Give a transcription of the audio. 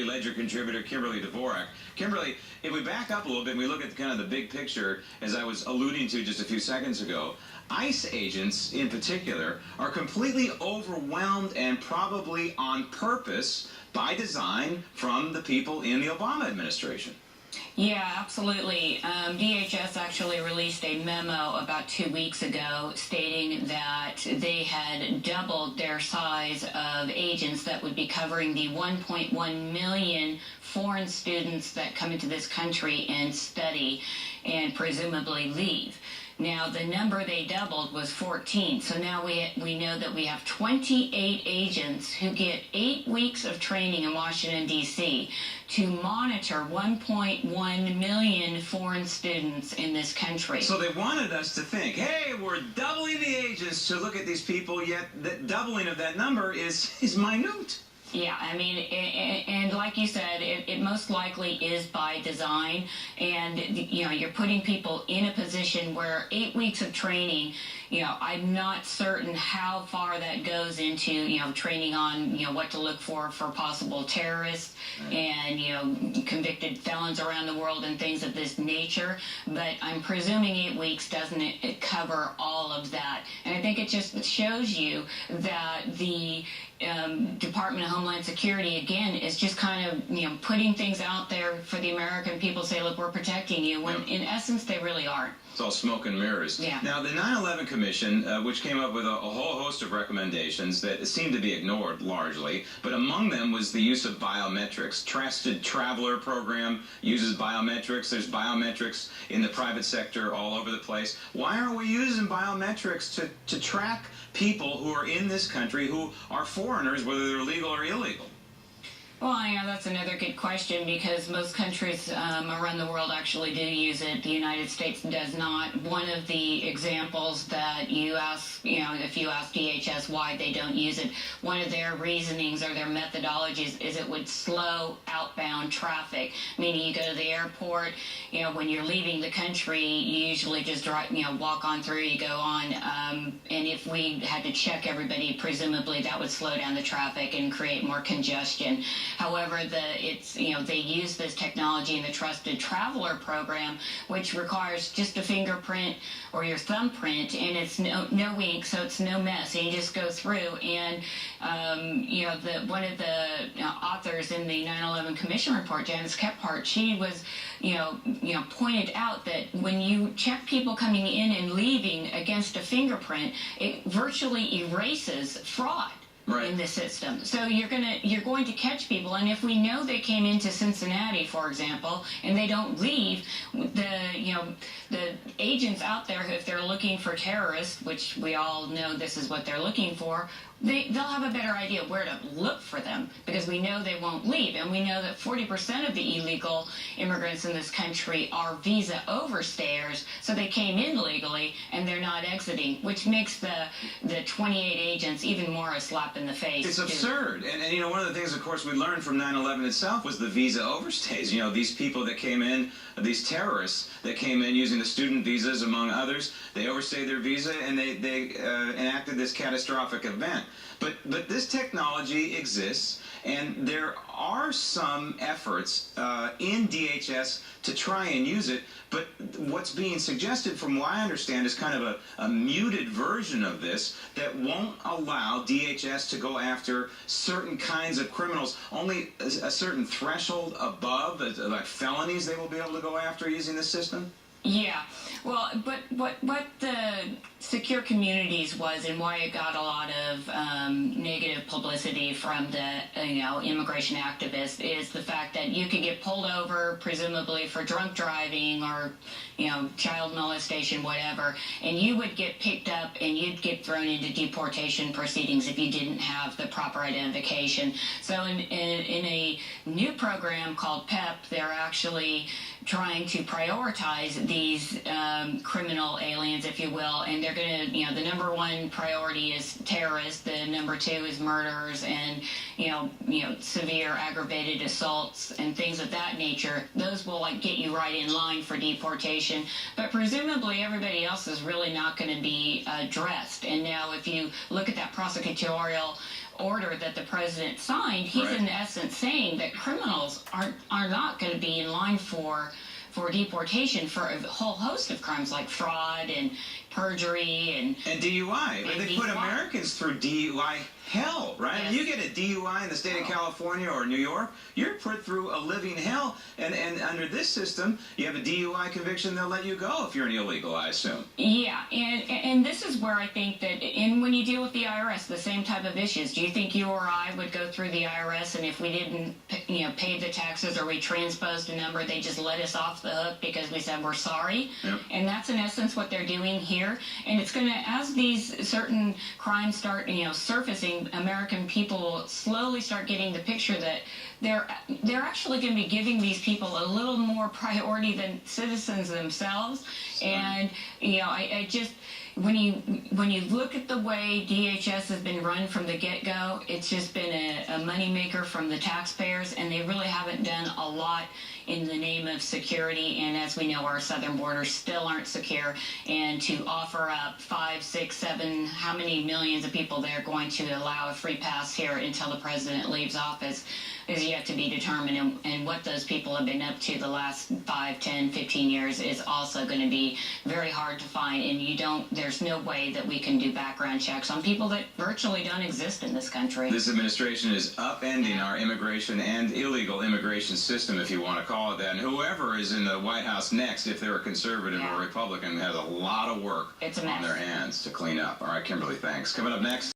Ledger contributor Kimberly Dvorak. Kimberly, if we back up a little bit and we look at kind of the big picture, as I was alluding to just a few seconds ago, ICE agents in particular are completely overwhelmed and probably on purpose by design from the people in the Obama administration. Yeah, absolutely. DHS actually released a memo about 2 weeks ago stating that they had doubled their size of agents that would be covering the 1.1 million foreign students that come into this country and study and presumably leave. Now, the number they doubled was 14. So now we know that we have 28 agents who get 8 weeks of training in Washington, D.C. to monitor 1.1 million foreign students in this country. So they wanted us to think, hey, we're doubling the agents to look at these people, yet the doubling of that number is minute. Yeah, I mean, and like you said, it most likely is by design, and you know, you're putting people in a position where 8 weeks of training, you know, I'm not certain how far that goes into, you know, training on, you know, what to look for possible terrorists and, you know, convicted felons around the world and things of this nature, but I'm presuming 8 weeks doesn't cover all of that, and I think it just shows you that the Department of Homeland Security, again, is just kind of, you know, putting things out there for the American people to say, look, we're protecting you, when in essence they really aren't. It's all smoke and mirrors. Yeah. Now, the 9/11 Commission, which came up with a whole host of recommendations that seemed to be ignored largely, but among them was the use of biometrics. Trusted Traveler program uses biometrics. There's biometrics in the private sector all over the place. Why aren't we using biometrics to track people who are in this country who are foreigners, whether they're legal or illegal? Well, yeah, that's another good question, because most countries around the world actually do use it. The United States does not. One of the examples that you ask, you know, if you ask DHS why they don't use it, one of their reasonings or their methodologies is it would slow outbound traffic. Meaning you go to the airport, you know, when you're leaving the country, you usually just drive, you know, walk on through, you go on, and if we had to check everybody, presumably that would slow down the traffic and create more congestion. However, you know, they use this technology in the Trusted Traveler program, which requires just a fingerprint or your thumbprint, and it's no ink, so it's no mess. And you just go through, and you know, one of the authors in the 9/11 Commission report, Janice Kephart, she was, you know, pointed out that when you check people coming in and leaving against a fingerprint, it virtually erases fraud. Right. In the system. So you're going to catch people, and if we know they came into Cincinnati, for example, and they don't leave, the agents out there, if they're looking for terrorists, which we all know this is what they're looking for, they'll have a better idea where to look for them, because we know they won't leave, and we know that 40% of the illegal immigrants in this country are visa overstayers, so they came in legally and they're not exiting, which makes the 28 agents even more a slap in the face. It's absurd. And you know, one of the things, of course, we learned from 9/11 itself was the visa overstays. You know, these people that came in, these terrorists that came in using the student visas, among others, they overstayed their visa and they enacted this catastrophic event. But this technology exists, and there are some efforts in DHS to try and use it, but what's being suggested, from what I understand, is kind of a muted version of this that won't allow DHS to go after certain kinds of criminals. Only a certain threshold above, like felonies, they will be able to go after using this system? Yeah, well, but what the Secure Communities was, and why it got a lot of negative publicity from the immigration activists, is the fact that you could get pulled over, presumably for drunk driving or child molestation, whatever, and you would get picked up and you'd get thrown into deportation proceedings if you didn't have the proper identification. So in a new program called PEP, they're actually trying to prioritize these criminal aliens, if you will, and they're going to, the number one priority is terrorists, the number two is murderers and, severe aggravated assaults and things of that nature. Those will get you right in line for deportation, but presumably everybody else is really not going to be addressed. And now if you look at that prosecutorial order that the president signed, he's Right. in essence saying that criminals are not going to be in line for deportation for a whole host of crimes like fraud and perjury and DUI. And They put DUI. Americans through DUI hell, right? Yes. You get a DUI in the state of California or New York, you're put through a living hell. And under this system, you have a DUI conviction, they'll let you go if you're an illegal, I assume. Yeah, and this is where I think that, and when you deal with the IRS, the same type of issues. Do you think you or I would go through the IRS and if we didn't, pay the taxes or we transposed a number, they just let us off the hook because we said we're sorry? Yep. And that's in essence what they're doing here. And it's going to, as these certain crimes start, surfacing, American people will slowly start getting the picture that they're actually going to be giving these people a little more priority than citizens themselves. And I just when you look at the way DHS has been run from the get-go, it's just been a moneymaker from the taxpayers, and they really haven't done a lot in the name of security. And as we know, our southern borders still aren't secure. And to offer up 5, 6, 7, how many millions of people they're going to allow a free pass here until the president leaves office is yet to be determined. And what those people have been up to the last 5, 10, 15 years is also going to be very hard to find. And there's no way that we can do background checks on people that virtually don't exist in this country. This administration is upending our immigration and illegal immigration system, if you want to call it that. And whoever is in the White House next, if they're a conservative or Republican, has a lot of work It's a on mess. their hands to clean up. All right, Kimberly, thanks. Coming up next.